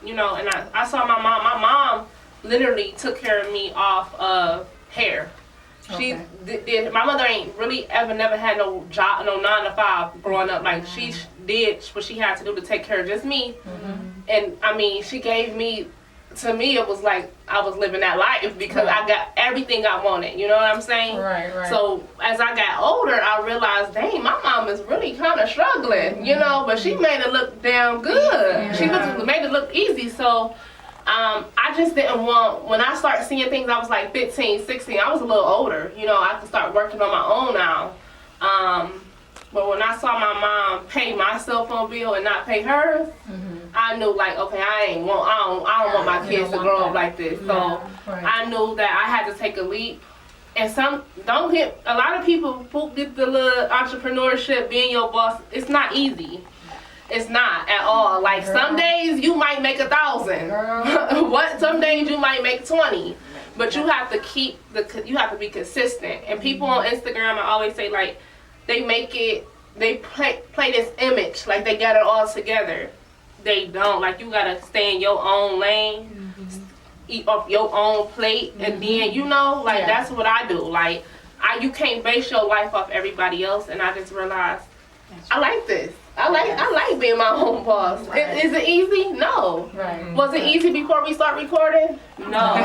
you know, and I saw my mom. My mom literally took care of me off of hair. She did. My mother ain't really never had no job, no 9 to 5 growing up. Like she did what she had to do to take care of just me. And I mean, she gave me. To me, it was like I was living that life because I got everything I wanted. You know what I'm saying? Right. So as I got older, I realized, dang, my mom is really kind of struggling. You know, but she made it look damn good. She made it look easy. So I just didn't want. When I started seeing things, I was like 15, 16. I was a little older. You know, I could start working on my own now. But when I saw my mom pay my cell phone bill and not pay hers, I knew like, okay, I don't want my kids to grow up like this. So I knew that I had to take a leap. And a lot of people who get the little entrepreneurship, being your boss, it's not easy. It's not at all. Like some days you might make 1,000. Some days you might make 20. But you have to you have to be consistent. And people on Instagram, I always say like, they play this image like they got it all together. They don't. Like you gotta stay in your own lane, eat off your own plate, and then you know, like that's what I do. Like you can't base your life off everybody else. And I just realized I like this. I like being my own boss. Is it easy? No. Was it easy before we start recording? No. No.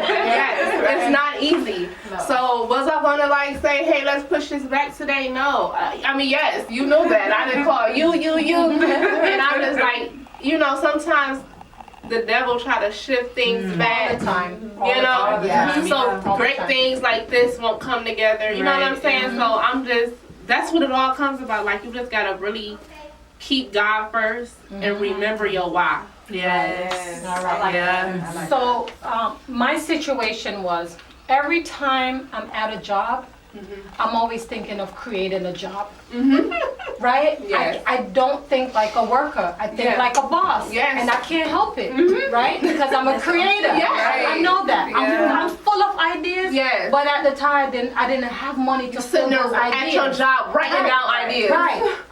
Yes, it's not easy. No. So was I gonna like say, hey, let's push this back today? No. I mean, yes, you know that. I didn't call you, and I was like, you know, sometimes the devil try to shift things back. All the time. You know? So great things like this won't come together. You know what I'm saying? So that's what it all comes about. Like you just gotta really keep God first and remember your why. Yes. All right. So my situation was every time I'm at a job, I'm always thinking of creating a job. Right? Yes. I don't think like a worker. I think like a boss. Yes. And I can't help it. Right? Because I'm a creator. Yes. I know that. I'm full of ideas. Yes. But at the time, I didn't have money to fill those ideas. At your job, writing down ideas. Right.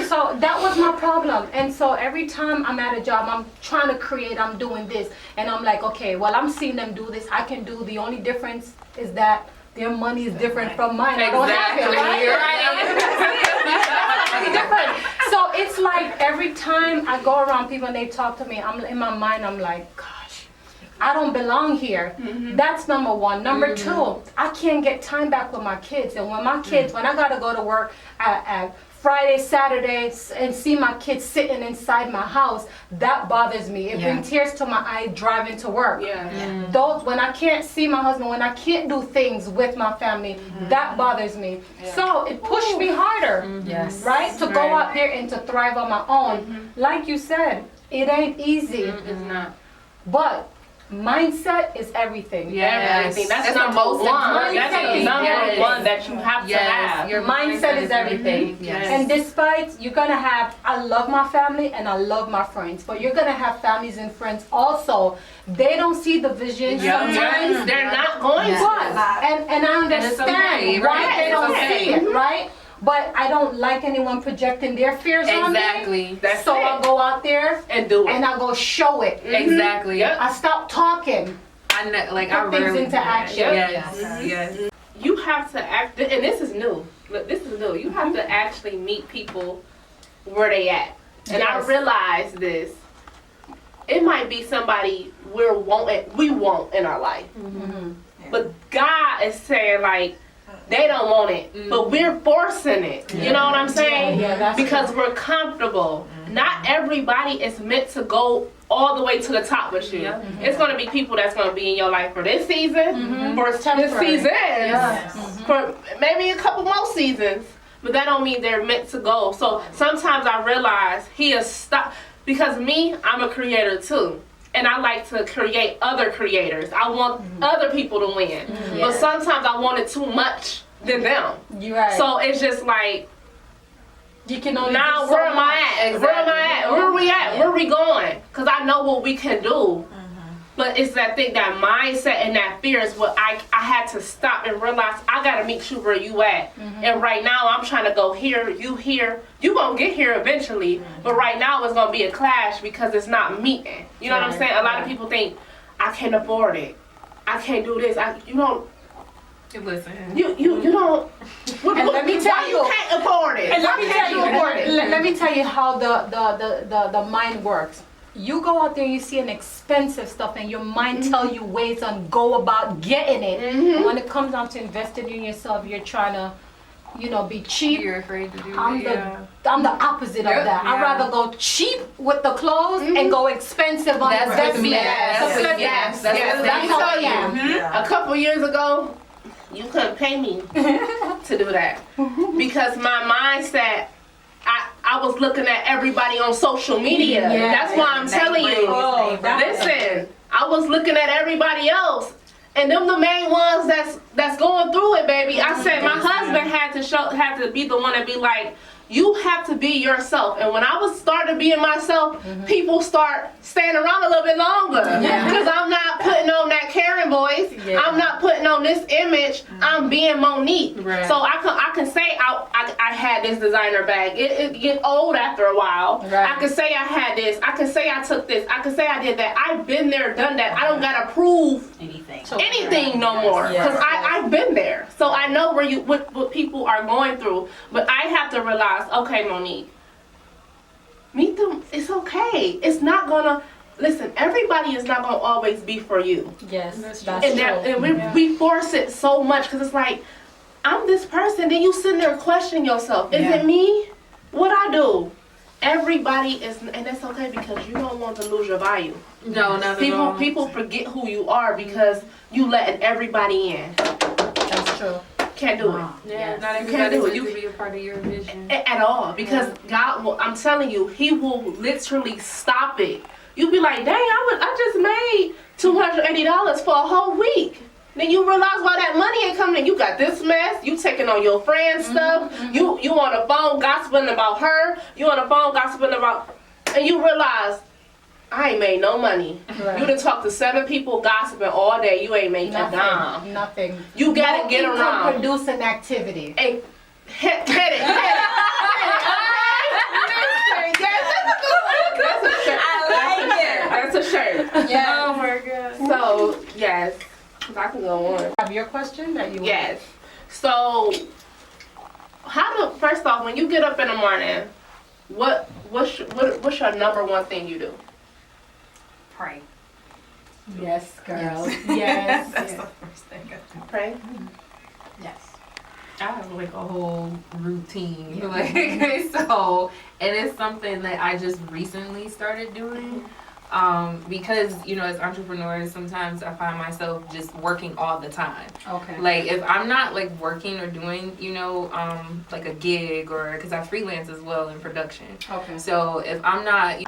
So that was my problem. And so every time I'm at a job, I'm trying to create, I'm doing this. And I'm like, okay, well, I'm seeing them do this. I can do. The only difference is that their money is different from mine. I don't have it, right? Different. So it's like every time I go around people and they talk to me, I'm in my mind, I'm like, gosh, I don't belong here. That's number one. Number two, I can't get time back with my kids. And when my kids, when I gotta go to work at Friday, Saturdays, and see my kids sitting inside my house, that bothers me. It brings tears to my eye driving to work. Those, when I can't see my husband, when I can't do things with my family, that bothers me. So it pushed me harder, right? To go out there and to thrive on my own. Like you said, it ain't easy. It's not. But mindset is everything. Everything. That's number one. That's number one that you have to have. Your mindset is everything. And despite, you're going to have, I love my family and I love my friends, but you're going to have families and friends also. They don't see the vision. Sometimes they're not going to. And I understand why they don't see it, right? But I don't like anyone projecting their fears on me. So I'll go out there and do it. And I'll go show it. Exactly. I stop talking. I know, like Put things into action. Yes. You have to act, and this is new. This is new. You have to actually meet people where they at. And I realize this. It might be somebody we want in our life. But God is saying like, they don't want it, but we're forcing it. You know what I'm saying? Because we're comfortable. Not everybody is meant to go all the way to the top with you. It's going to be people that's going to be in your life for this season, for this season, for maybe a couple more seasons. But that don't mean they're meant to go. So sometimes I realize he is stuck. Because me, I'm a creator too. And I like to create other creators. I want other people to win. But sometimes I want it too much than them. You're right. So it's just like, you can only now where am I at? Where am I at? Where are we at? Where are we going? Because I know what we can do. But it's that thing, that mindset and that fear is what I had to stop and realize I gotta meet you where you at. And right now I'm trying to go here, you here. You gonna get here eventually, but right now it's gonna be a clash because it's not meeting. You know what I'm saying? A lot of people think I can't afford it. I can't do this. You don't. Listen. You don't. And let me tell you, you can't afford it. And let me tell you, afford it. let me tell you how the mind works. You go out there, you see an expensive stuff, and your mind tell you ways on go about getting it. And when it comes down to investing in yourself, you're trying to, be cheap. You're afraid to do I'm it. the opposite of that. I'd rather go cheap with the clothes and go expensive on investment. Yes. That's how I am. A couple years ago, you couldn't pay me to do that because my mindset. I was looking at everybody on social media. That's why I'm telling you. Listen, I was looking at everybody else, and them the main ones that's going through it, baby. I said my husband had to be the one to be like, you have to be yourself. And when I was starting being myself, people start staying around a little bit longer because I'm not putting on that Karen voice. I'm not putting on this image. I'm being Monique. Right. So I can say I had this designer bag. It get old after a while. Right. I can say I had this. I can say I took this. I can say I did that. I've been there, done that. I don't gotta prove anything no more because I've been there. So I know what people are going through. But I have to realize, okay, Monique, meet them. It's okay. It's not gonna. Listen, everybody is not gonna always be for you. Yes, that's And, we force it so much because it's like, I'm this person. Then you sitting there questioning yourself. Is it me? What I do? Everybody is, and that's okay because you don't want to lose your value. No, not at all. People forget who you are because you letting everybody in. That's true. Can't do it. Yeah, not You can't everybody do it. wants You to be a part of your vision. at all because God will. I'm telling you, He will literally stop it. You be like, dang, I just made $280 for a whole week. Then you realize why that money ain't coming in. You got this mess. You taking on your friend's stuff. You on the phone gossiping about her. You on the phone gossiping about, and you realize I ain't made no money. Right. You done talked to 7 people gossiping all day. You ain't made a dime. Nothing. You gotta get around. Producing activity. Hey, hit it. That's a shirt. Yeah. Oh my God. So, yes. I can go on. Have your question that you Yes. So, first off, when you get up in the morning, what's your number one thing you do? Pray. Yes, girl. Yes. That's the first thing I do. Pray. Yes. I have like a whole routine. Like so, and it's something that I just recently started doing. Because as entrepreneurs, sometimes I find myself just working all the time. Okay. Like if I'm not like working or doing, like a gig or because I freelance as well in production. Okay. So if I'm not,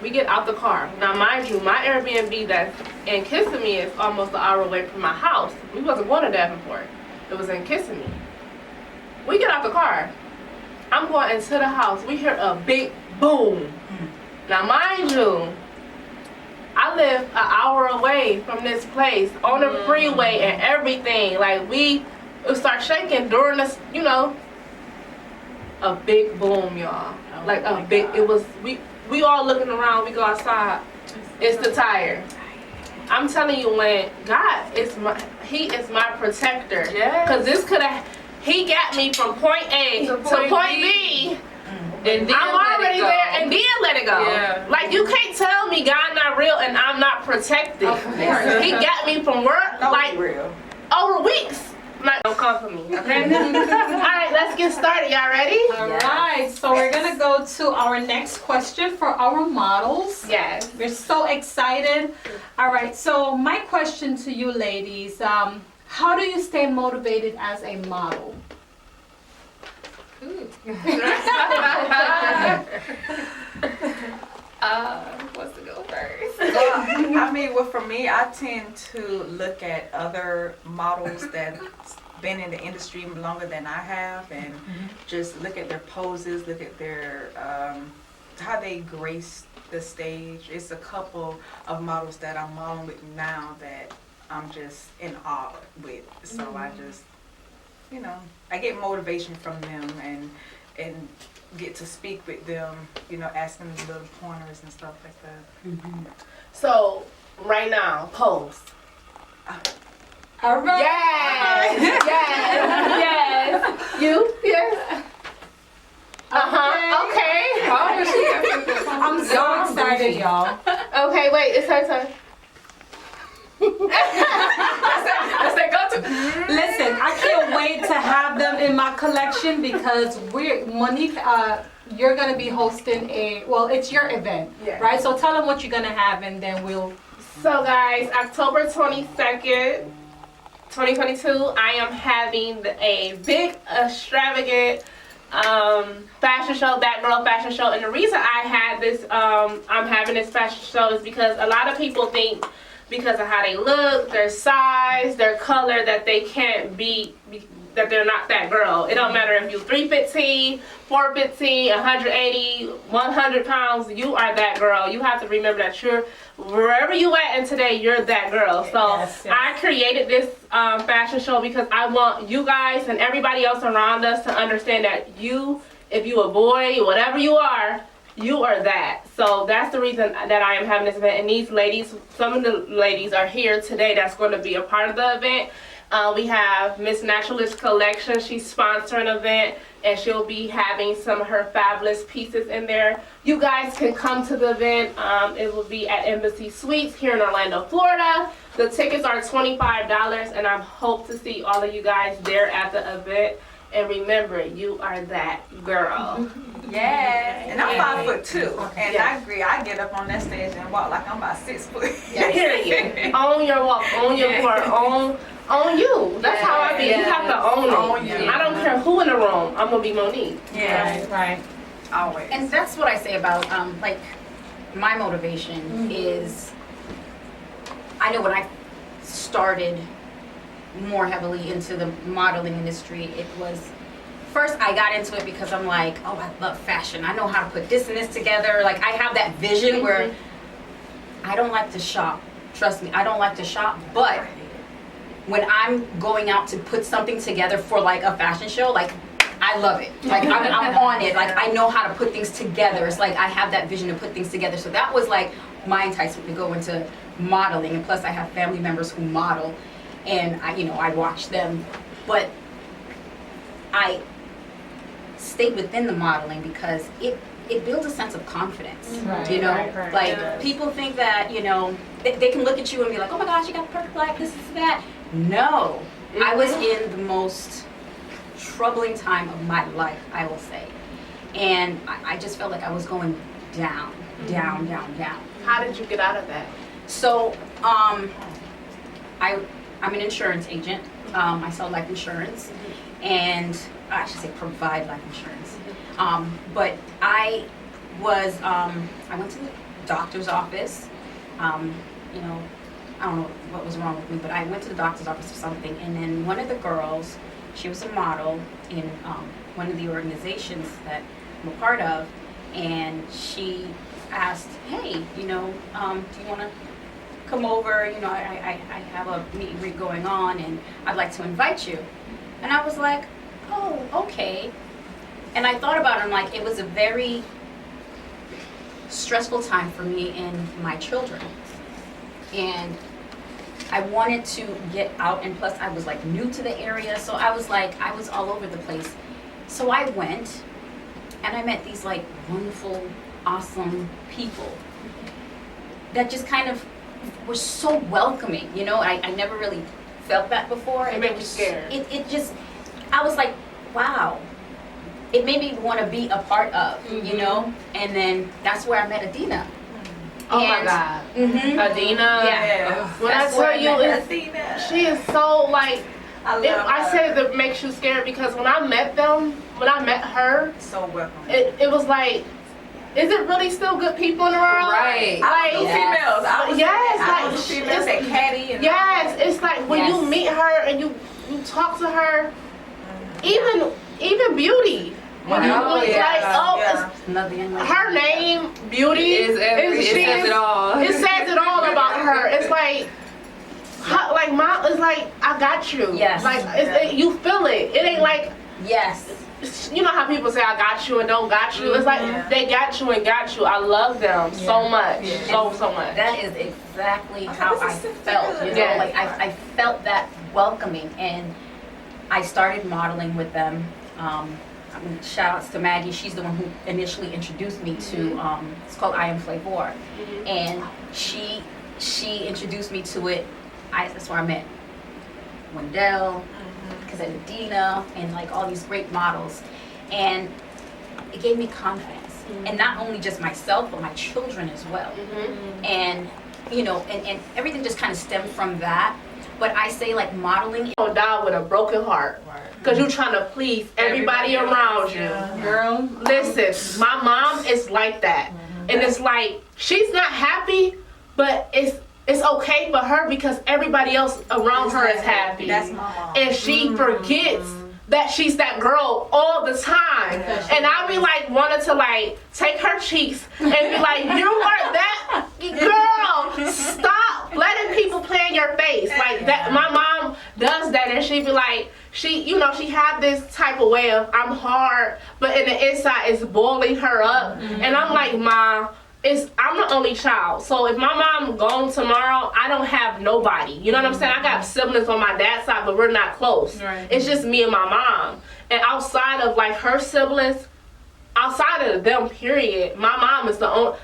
We get out the car. Now, mind you, my Airbnb that's in Kissimmee is almost an hour away from my house. We wasn't going to Davenport. It was in Kissimmee. We get out the car. I'm going into the house. We hear a big boom. Now, mind you, I live an hour away from this place on the freeway and everything. Like we start shaking during this, a big boom, y'all. Like a big. It was we all looking around. We go outside. It's the tire. I'm telling you, when God is He is my protector. Yes. Cause this He got me from point A to point B. and then I'm already there and then let it go. Yeah. Like you can't tell me God not real and I'm not protected. He got me from work real. over weeks. Like, don't come for me, okay? Alright, let's get started. Y'all ready? All right. So we're gonna go to our next question for our models. Yes. We're so excited. All right. So my question to you, ladies, how do you stay motivated as a model? What's to go first? Well, for me, I tend to look at other models that's been in the industry longer than I have, and just look at their poses, look at their how they grace the stage. It's a couple of models that I'm modeling with now that I'm just in awe with. So I just, you know, I get motivation from them and get to speak with them, you know, asking them little pointers and stuff like that. So right now, pose. All right. Yes, yes. You? Yes. Okay. I'm so excited, y'all. Okay, wait, it's her turn. Let's say go to. Listen, I can't wait to have them in my collection because Monique, you're gonna be hosting it's your event, Yeah. right? So tell them what you're gonna have, and then we'll. So guys, October 22nd, 2022, I am having a big extravagant fashion show, That Girl fashion show. And the reason I had this, I'm having this fashion show is because a lot of people think because of how they look, their size, their color, that they can't be that they're not that girl. It don't matter if you're 315, 415, 180, 100 pounds, you are that girl. You have to remember that you're, wherever you at and today, you're that girl. So Yes. I created this fashion show because I want you guys and everybody else around us to understand that you, if you a boy, whatever you are that. So that's the reason that I am having this event. And these ladies, some of the ladies are here today that's going to be a part of the event. We have Miss Naturalist Collection. She's sponsoring an event, and she'll be having some of her fabulous pieces in there. You guys can come to the event. It will be at Embassy Suites here in Orlando, Florida. The tickets are $25, and I hope to see all of you guys there at the event. And remember, you are that girl. Yes. And I'm 5'2", and Yeah. I agree. I get up on that stage and walk like I'm about 6 foot. Period. Own your walk, own your part, own you. That's how I be. You have to own it. Own you. I don't care who in the room. I'm gonna be Monique. Yeah. Right. Always. And that's what I say about like my motivation is, I know when I started more heavily into the modeling industry, it was first I got into it because I'm like, oh, I love fashion. I know how to put this and this together. Like I have that vision where I don't like to shop. Trust me, I don't like to shop, but when I'm going out to put something together for like a fashion show, like I love it. Like I'm on it. Like I know how to put things together. It's like I have that vision to put things together. So that was like my enticement to go into modeling. And plus I have family members who model, and I watch them. But I stayed within the modeling because it builds a sense of confidence. Right, You know, right. like Yes. people think that they can look at you and be like, oh my gosh, you got the perfect black, this is that. No, I was in the most troubling time of my life, I will say, and I just felt like I was going down. How did you get out of that? So, I'm an insurance agent. I sell life insurance, and I should say provide life insurance. But I went to the doctor's office. I don't know what was wrong with me, but I went to the doctor's office for something, and then one of the girls, she was a model in one of the organizations that I'm a part of, and she asked, hey, do you want to come over? I have a meet and greet going on, and I'd like to invite you. And I was like, oh, okay. And I thought about it, I'm like, it was a very stressful time for me and my children. And I wanted to get out, and plus I was like new to the area, so I was all over the place. So I went, and I met these like wonderful, awesome people that just kind of were so welcoming. I never really felt that before. It made you scared. It just, I was like, wow. It made me want to be a part of, and then that's where I met Adina. Oh my God. Adina. Yeah. When I That's where tell you, I met she is so like, I love I her. said that makes you scared because when I met her, So welcome. it was like, is it really still good people in the world? Right. I Like, was females. I was Yes, I like, was females it's- at Caddy and yes, it's like when you Yes. meet her and you talk to her, even beauty. When you Oh, like, yeah. oh, Yeah. Another young lady. her name, Beauty, It says it all. It says it all about her. It's like, like mom, it's like I got you. Yes. Like you feel it. It ain't like Yes. you know how people say I got you and don't got you. It's like Yeah. they got you and got you. I love them so much, so much. That is exactly how I felt. You know, Yes. like I felt that welcoming, and I started modeling with them. I mean, shout outs to Maggie. She's the one who initially introduced me to. It's called I Am Flavor, and she introduced me to it. That's where I met Wendell, Dina, and like all these great models, and it gave me confidence, and not only just myself but my children as well. And you know, and everything just kind of stemmed from that. But I say like modeling. You don't die with a broken heart because you're trying to please everybody around you. Girl, Listen, my mom is like that, and it's like she's not happy, but it's okay for her because everybody else around her is happy. That's my mom. And she forgets that she's that girl all the time. And I be like wanting to like take her cheeks and be like, you are that girl. Stop letting people play in your face like that. My mom does that, and she be like, she have this type of way of I'm hard, but in the inside it's boiling her up. And I'm like, Ma, I'm the only child, so if my mom gone tomorrow, I don't have nobody. You know what I'm saying? I got siblings on my dad's side, but we're not close. Right. It's just me and my mom. And outside of like her siblings, outside of them, period, my mom is the only.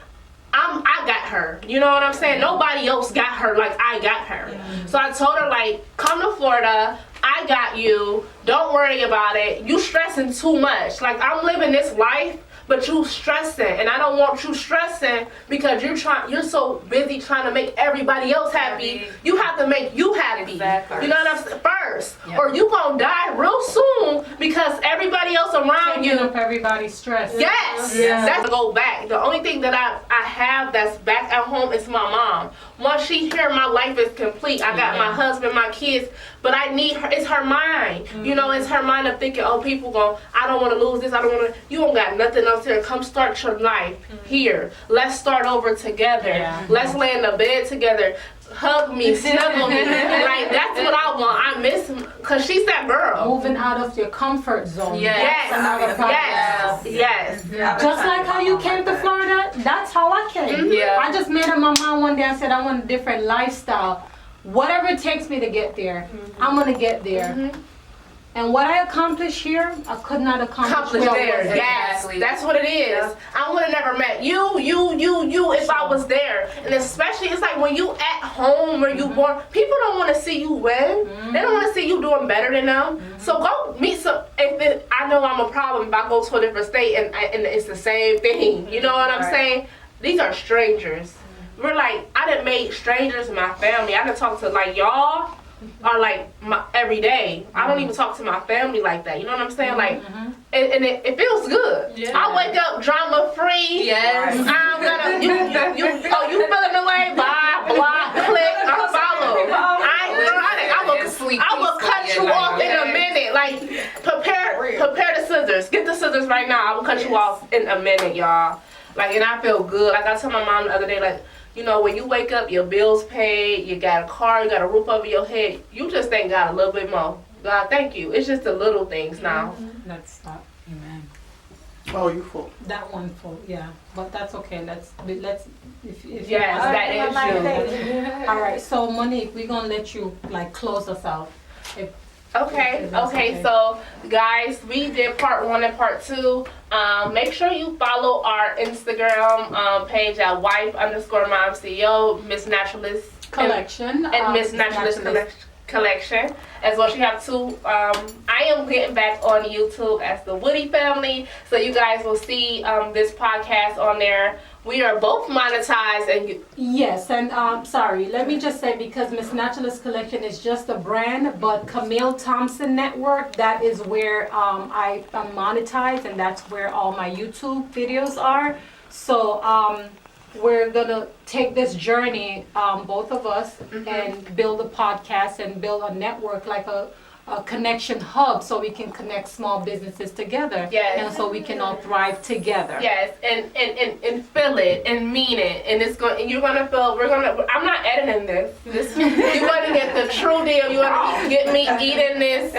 I got her. You know what I'm saying? Nobody else got her like I got her. So I told her like, come to Florida. I got you. Don't worry about it. You stressing too much. Like I'm living this life. But you stressing, and I don't want you stressing because you're so busy trying to make everybody else happy. You have to make you happy. Exactly. You know what I'm saying? First, Yep. or you gonna die real soon because everybody else around taking you. up everybody's stress. Yes, Yeah. that's to go back. The only thing that I have that's back at home is my mom. Once she here, my life is complete. I got my husband, my kids, but I need her. It's her mind. You know, it's her mind of thinking, oh, people I don't want to lose this. I don't want to. You don't got nothing else here. Come start your life here. Let's start over together. Yeah. Let's lay in the bed together. Hug me, snuggle me. Like that's what I want. I miss him because she's that girl. Moving out of your comfort zone. Yes, That's another process. yes. Just like how you came to Florida, that's how I came. Yeah. I just made up my mind one day. I said I want a different lifestyle. Whatever it takes me to get there, I'm gonna get there. And what I accomplished here, I could not accomplish There, where I was. yes, Exactly. that's what it is. I would have never met you if I was there. And especially, it's like when you at home where you born, people don't want to see you win. They don't want to see you doing better than them. So go meet some. I know I'm a problem if I go to a different state and it's the same thing. You know what I'm saying? These are strangers. We're like, I done made strangers in my family. I done talked to like y'all. Are like my every day. I don't even talk to my family like that. You know what I'm saying? Like, and it feels good. Yeah. I wake up drama free. Yes. I'm gonna you feeling the way? Bye, block, click, unfollow. I will cut you off in a minute. Like prepare the scissors. Get the scissors right now. I will cut you off in a minute, y'all. Like, and I feel good. Like I told my mom the other day, like, you know, when you wake up, your bills paid, you got a car, you got a roof over your head, you just thank God a little bit more. God, thank you. It's just the little things now. That's not. Amen. Oh, you full. That one full, yeah. But that's okay. Let's if Yes, you that is you. All right. So Monique, we're gonna let you like close us out. Okay, That's okay, so guys, we did part 1 and part 2. Make sure you follow our Instagram page at wife_momceo, Miss Naturalist Collection and Miss Naturalist Collection. As well, she have 2. I am getting back on YouTube as the Woody Family, so you guys will see this podcast on there. We are both monetized and Yes, and sorry, let me just say, because Miss Naturalist Collection is just a brand, but Camille Thompson Network, that is where I am monetized, and that's where all my YouTube videos are. So we're gonna take this journey, both of us, and build a podcast and build a network, like a a connection hub so we can connect small businesses together. Yes. And so we can all thrive together. Yes, and feel it and mean it, and it's going. You're gonna feel. I'm not editing this. You're gonna get the true deal. You're gonna get me eating this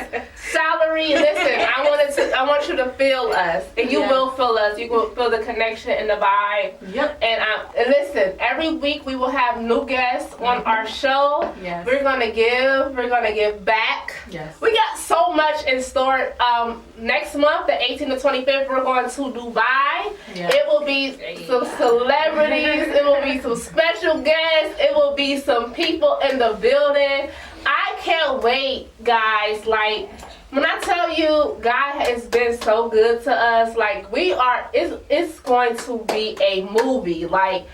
salary. Listen, I want you to feel us, and you will feel us. You will feel the connection and the vibe. Yep. And listen, every week we will have new guests on our show. Yes. We're gonna give. We're gonna give back. Yes. We got so much in store. Next month, the 18th to 25th, we're going to Dubai. Yeah. It will be some celebrities. It will be some special guests. It will be some people in the building. I can't wait, guys. Like, when I tell you, God has been so good to us. Like, it's going to be a movie. Like,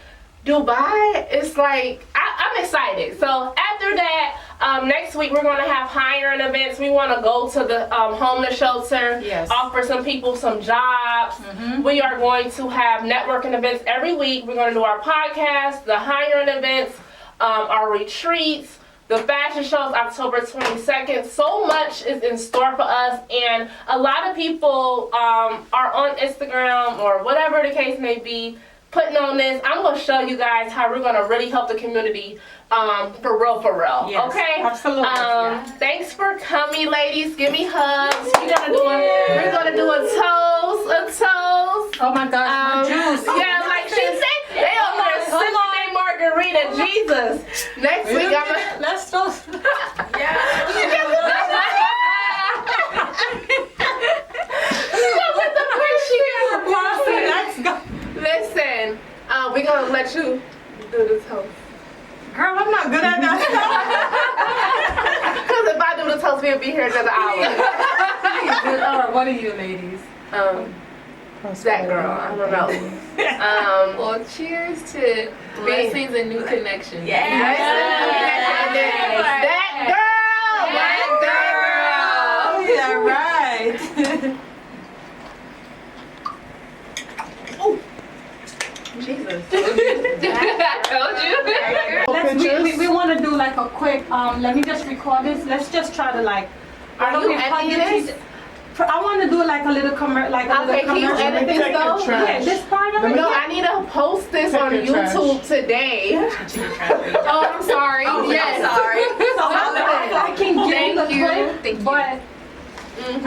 Dubai, it's like, I'm excited. So after that, next week we're going to have hiring events. We want to go to the homeless shelter, Yes. offer some people some jobs. We are going to have networking events every week. We're going to do our podcast, the hiring events, our retreats, the fashion shows October 22nd. So much is in store for us, and a lot of people are on Instagram or whatever the case may be, putting on this. I'm going to show you guys how we're going to really help the community for real. Yes, Okay? absolutely. Thanks for coming, ladies. Give me hugs. We're gonna do a toast. Oh my gosh, my juice. Yeah, like she said, they over there sipping their margarita. Jesus. Next week I'm gonna. Let's toast. Let's go. Listen, we're gonna let you do the toast. Girl, I'm not good at that. Because if I do the toast, we'll be here another hour. What are you ladies? That girl, I don't know. Well, cheers to blessings and new connections. Yes. That girl. Yeah, right. Jesus. I told you. We want to do like a quick, let me just record this. Let's just try to like, Are you editing this? I want to do like a little commercial. Okay, can you edit this though? Yeah, this part of it. No, I need to post this on YouTube today. Oh, I'm sorry. Yes. Sorry. I can give Thank you you. the clip, Thank you. but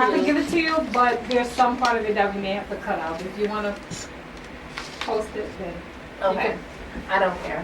I can give it to you, but there's some part of it that we may have to cut out. If you want to post it, then. Okay. I don't care.